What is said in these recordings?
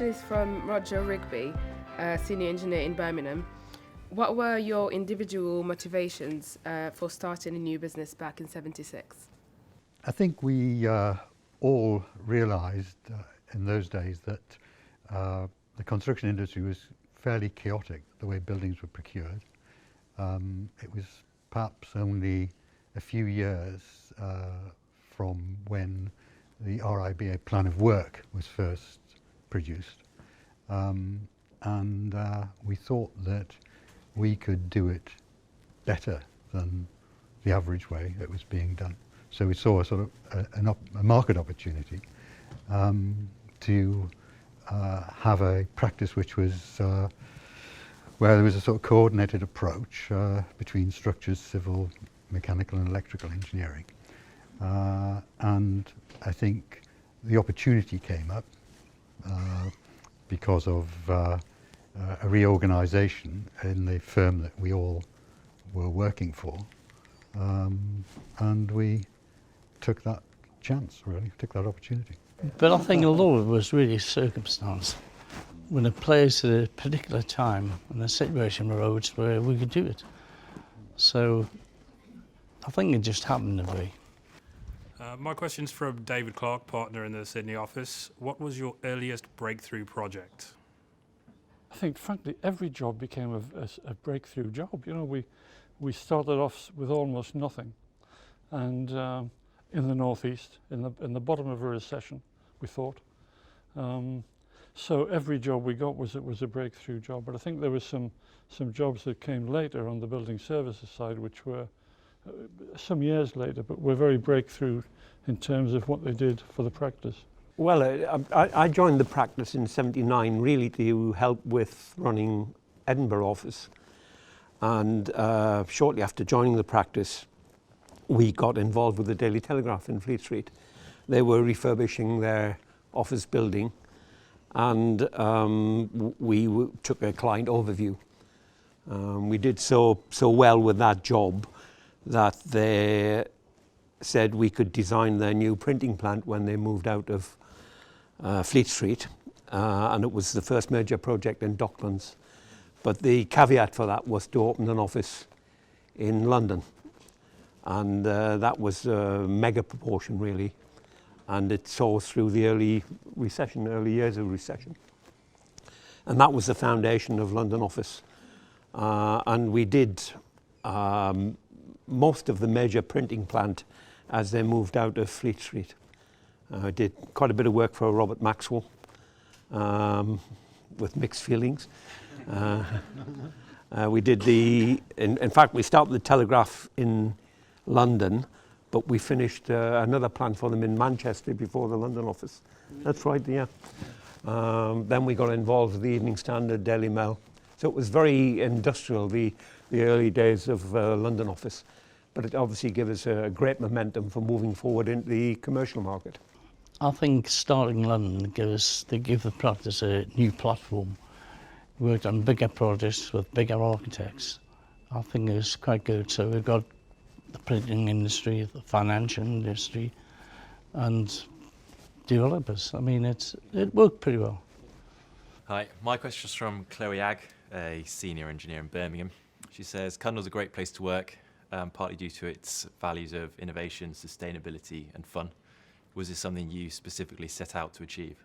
question is from Roger Rigby, senior engineer in Birmingham. What were your individual motivations for starting a new business back in '76? I think we all realised in those days that the construction industry was fairly chaotic, the way buildings were procured. It was perhaps only a few years from when the RIBA plan of work was first produced. And we thought that we could do it better than the average way it was being done. So we saw a sort of a market opportunity to have a practice which was where there was a sort of coordinated approach between structures, civil, mechanical and electrical engineering. And I think the opportunity came up because of a reorganisation in the firm that we all were working for. And we took that chance, really, took that opportunity. But I think a lot of it was really circumstance. When a place at a particular time and a situation arose where we could do it. So I think it just happened to be. My question's from David Clark, partner in the Sydney office. What was your earliest breakthrough project? I think, frankly, every job became a breakthrough job. You know, we started off with almost nothing, and in the northeast, in the bottom of a recession, we thought. So every job we got was a breakthrough job. But I think there was some jobs that came later on the building services side, which were some years later, but were very breakthrough in terms of what they did for the practice. Well, I joined the practice in '79 really to help with running Edinburgh office. And shortly after joining the practice, we got involved with the Daily Telegraph in Fleet Street. They were refurbishing their office building, and we took a client overview. We did so well with that job that they said we could design their new printing plant when they moved out of Fleet Street, and it was the first major project in Docklands. But the caveat for that was to open an office in London, and that was a mega proportion really, and it saw us through the early years of recession. And that was the foundation of London office, and we did most of the major printing plant as they moved out of Fleet Street. I did quite a bit of work for Robert Maxwell, with mixed feelings. We did in fact we started the Telegraph in London, but we finished another plant for them in Manchester before the London office. That's right, yeah. Then we got involved with the Evening Standard, Daily Mail. So it was very industrial, the early days of London office. But it obviously gave us a great momentum for moving forward into the commercial market. I think starting London gave the practice a new platform. We worked on bigger projects with bigger architects. I think it was quite good. So we've got the printing industry, the financial industry, and developers. I mean, it worked pretty well. Hi, my question is from Chloe Agg, a senior engineer in Birmingham. She says, Cundall's a great place to work, partly due to its values of innovation, sustainability and fun. Was this something you specifically set out to achieve?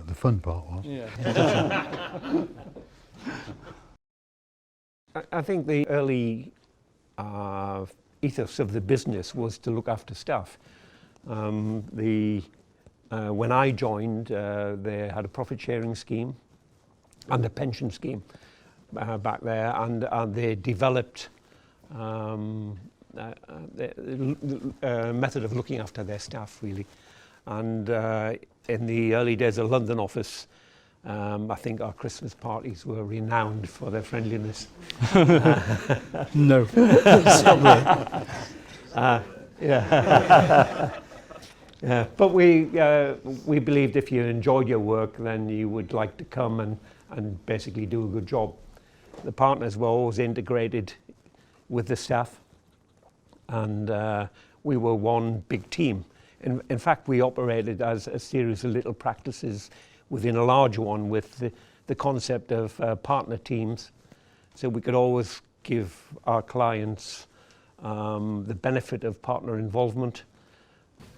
The fun part was. Yeah. I think the early ethos of the business was to look after staff. When I joined, they had a profit sharing scheme and a pension scheme back there, and they developed a method of looking after their staff really. And in the early days of London office, I think our Christmas parties were renowned for their friendliness. No. Yeah. Yeah, but we believed if you enjoyed your work, then you would like to come and basically do a good job. The partners were always integrated with the staff, and we were one big team. In fact, we operated as a series of little practices within a larger one with the concept of partner teams. So we could always give our clients the benefit of partner involvement.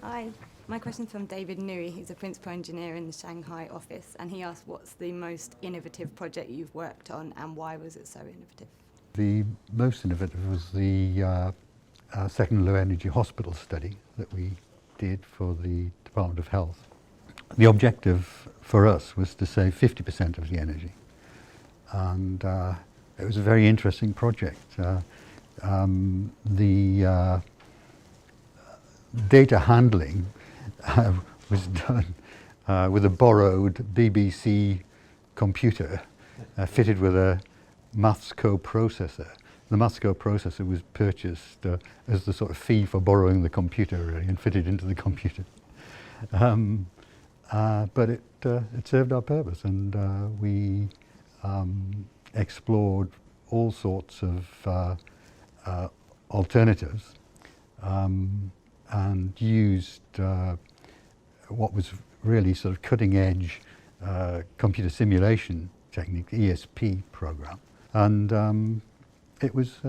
Hi, my question's from David Nui, who's a principal engineer in the Shanghai office, and he asked what's the most innovative project you've worked on and why was it so innovative? The most innovative was the second low energy hospital study that we did for the Department of Health. The objective for us was to save 50% of the energy, and it was a very interesting project. The data handling was done with a borrowed BBC computer fitted with a maths coprocessor. The maths coprocessor was purchased as the sort of fee for borrowing the computer, really, and fitted into the computer. But it served our purpose, and we explored all sorts of alternatives and used what was really sort of cutting edge computer simulation technique, ESP program. And it was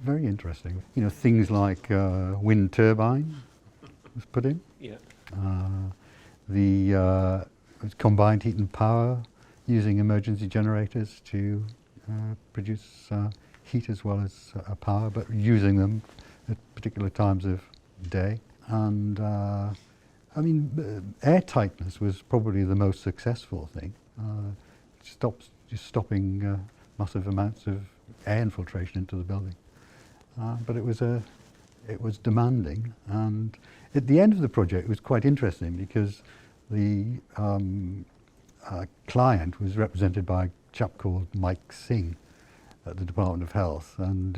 very interesting. You know, things like wind turbine was put in. Yeah. The combined heat and power using emergency generators to produce heat as well as power, but using them at particular times of day. And I mean, air tightness was probably the most successful thing. Just stopping massive amounts of air infiltration into the building. But it was demanding, and at the end of the project it was quite interesting because the client was represented by a chap called Mike Singh at the Department of Health, and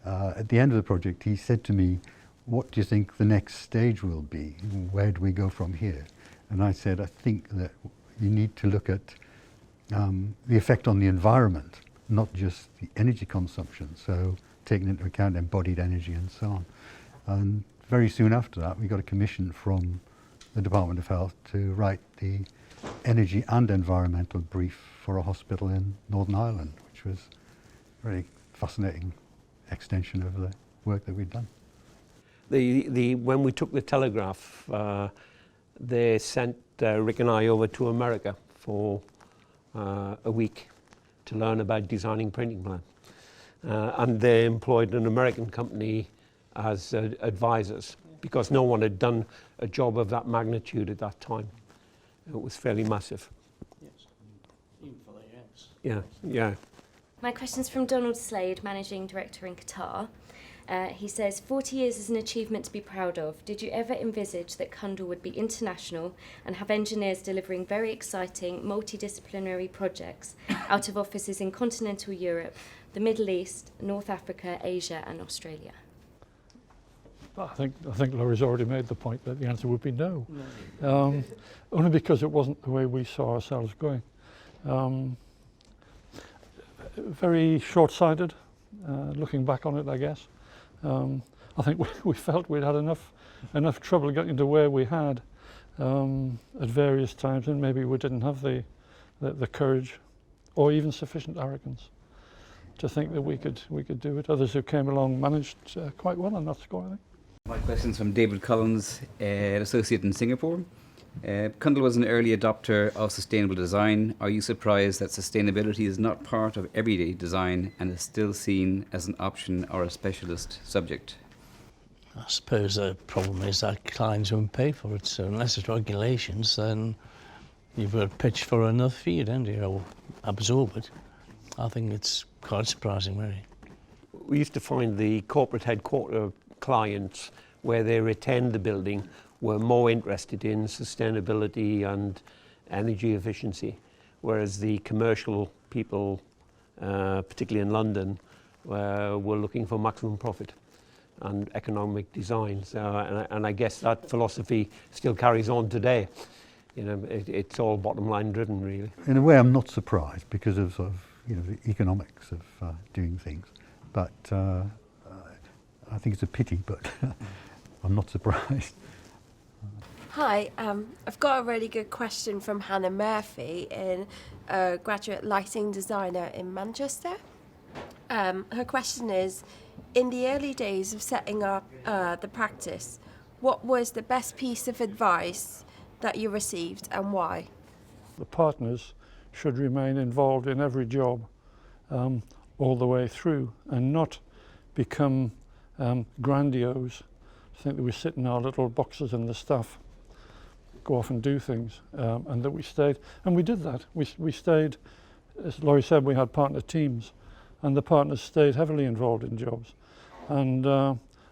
at the end of the project he said to me, "What do you think the next stage will be? Where do we go from here?" And I said, "I think that you need to look at the effect on the environment, not just the energy consumption, so taking into account embodied energy and so on." And very soon after that we got a commission from the Department of Health to write the energy and environmental brief for a hospital in Northern Ireland, which was a very fascinating extension of the work that we'd done. When we took the telegraph, they sent Rick and I over to America for a week to learn about designing printing plan. And they employed an American company as advisors because no one had done a job of that magnitude at that time. It was fairly massive. Yes, even for the US. Yeah, yeah. My question's from Donald Slade, Managing Director in Qatar. He says, 40 years is an achievement to be proud of. Did you ever envisage that Cundall would be international and have engineers delivering very exciting multidisciplinary projects out of offices in continental Europe, the Middle East, North Africa, Asia and Australia? I think Laurie's already made the point that the answer would be no. Only because it wasn't the way we saw ourselves going. Very short-sighted, looking back on it, I guess. I think we felt we'd had enough trouble getting to where we had at various times, and maybe we didn't have the courage or even sufficient arrogance to think that we could do it. Others who came along managed quite well on that score, I think. My question's from David Collins, an associate in Singapore. Cundall was an early adopter of sustainable design. Are you surprised that sustainability is not part of everyday design and is still seen as an option or a specialist subject? I suppose the problem is that clients won't pay for it, so unless it's regulations, then you've got to pitch for another fee, don't you, or absorb it. I think it's quite surprising, really. We used to find the corporate headquarter clients where they retained the building were more interested in sustainability and energy efficiency, whereas the commercial people, particularly in London, were looking for maximum profit and economic design. So, and I guess that philosophy still carries on today. You know, it's all bottom line driven, really. In a way, I'm not surprised because of sort of, you know, the economics of doing things, but I think it's a pity, but I'm not surprised. Hi, I've got a really good question from Hannah Murphy, a graduate lighting designer in Manchester. Her question is, in the early days of setting up the practice, what was the best piece of advice that you received and why? The partners should remain involved in every job all the way through and not become grandiose. I think that we sit in our little boxes and the staff go off and do things, and that we stayed, and we did that. We stayed, as Laurie said, we had partner teams, and the partners stayed heavily involved in jobs. And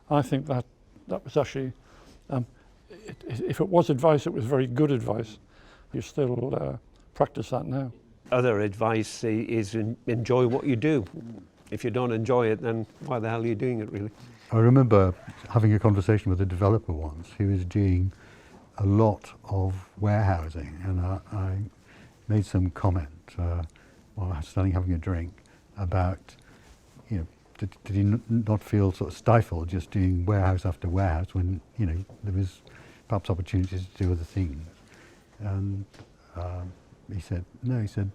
I think that was actually, if it was advice, it was very good advice. You still practice that now. Other advice is enjoy what you do. If you don't enjoy it, then why the hell are you doing it, really? I remember having a conversation with a developer once who was doing a lot of warehousing, and I made some comment while I was standing having a drink about, you know, did he not feel sort of stifled just doing warehouse after warehouse when, you know, there was perhaps opportunities to do other things? And he said, no, he said,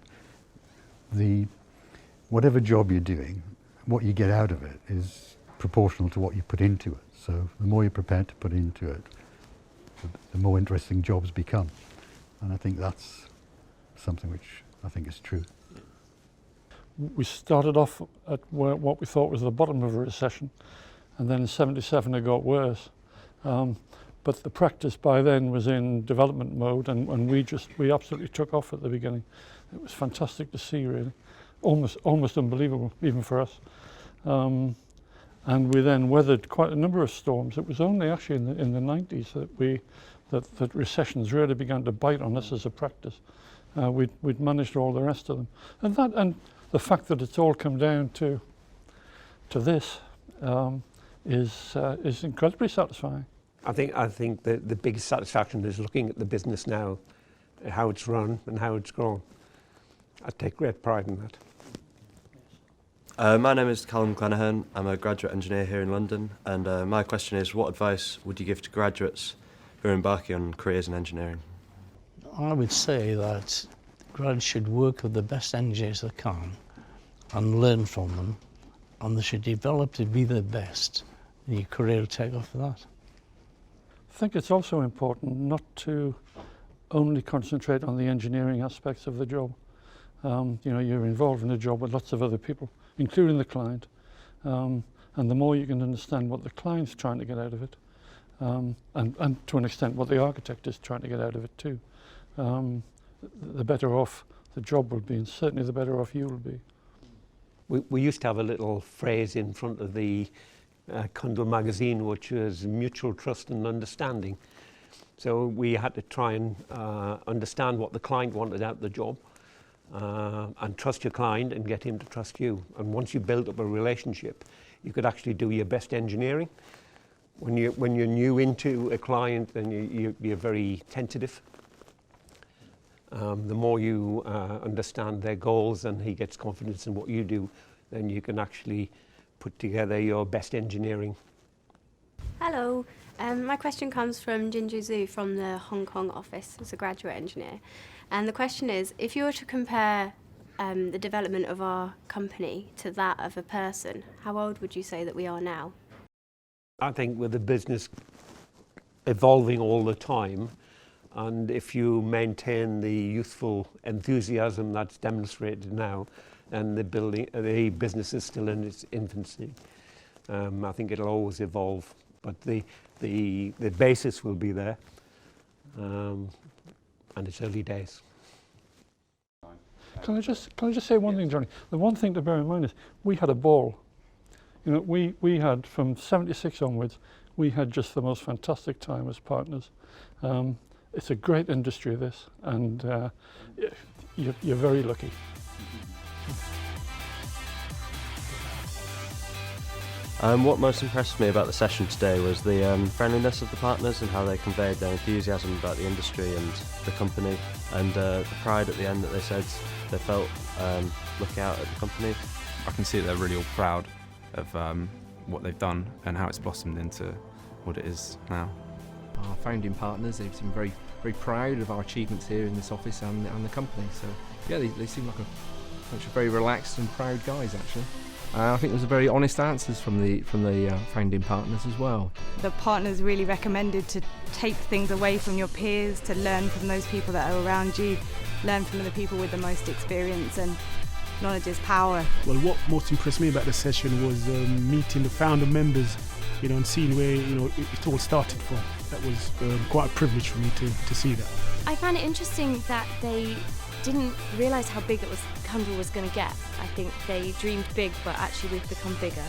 whatever job you're doing, what you get out of it is proportional to what you put into it. So the more you're prepared to put into it, the more interesting jobs become. And I think that's something which I think is true. We started off at what we thought was the bottom of a recession, and then in '77 it got worse. But the practice by then was in development mode, and we absolutely took off at the beginning. It was fantastic to see, really, almost unbelievable even for us. And we then weathered quite a number of storms. It was only actually in the 90s that recessions really began to bite on us as a practice. We'd managed all the rest of them, and the fact that it's all come down to this is incredibly satisfying. I think the biggest satisfaction is looking at the business now, how it's run and how it's grown. I take great pride in that. My name is Callum Clanahan. I'm a graduate engineer here in London, and my question is, what advice would you give to graduates who are embarking on careers in engineering? I would say that grads should work with the best engineers they can and learn from them, and they should develop to be the best. Your career will take off for that. I think it's also important not to only concentrate on the engineering aspects of the job. You know, you're involved in a job with lots of other people, including the client, and the more you can understand what the client's trying to get out of it, and to an extent what the architect is trying to get out of it too, the better off the job will be, and certainly the better off you will be. We used to have a little phrase in front of the Cundall magazine, which was mutual trust and understanding. So we had to try and understand what the client wanted out of the job, and trust your client and get him to trust you. And once you build up a relationship, you could actually do your best engineering. When you're new into a client, then you're very tentative. The more you understand their goals and he gets confidence in what you do, then you can actually put together your best engineering. Hello, my question comes from Ginger Zhu from the Hong Kong office as a graduate engineer. And the question is, if you were to compare the development of our company to that of a person, how old would you say that we are now? I think with the business evolving all the time, and if you maintain the youthful enthusiasm that's demonstrated now, and the business is still in its infancy, I think it'll always evolve. But the basis will be there, and it's early days. Can I just say one thing, Johnny? The one thing to bear in mind is we had a ball. You know, we had from '76 onwards, we had just the most fantastic time as partners. It's a great industry, this, and you're very lucky. What most impressed me about the session today was the friendliness of the partners and how they conveyed their enthusiasm about the industry and the company, and the pride at the end that they said they felt looking out at the company. I can see that they're really all proud of what they've done and how it's blossomed into what it is now. our founding partners. They seem very, very proud of our achievements here in this office and the company. So yeah, they seem like a bunch of very relaxed and proud guys actually. I think there was very honest answers from the founding partners as well. The partners really recommended to take things away from your peers, to learn from those people that are around you, learn from the people with the most experience, and knowledge is power. Well, what most impressed me about the session was meeting the founder members, and seeing where it all started from. That was quite a privilege for me to see that. I found it interesting that they didn't realise how big Cundall was going to get. I think they dreamed big, but actually we've become bigger.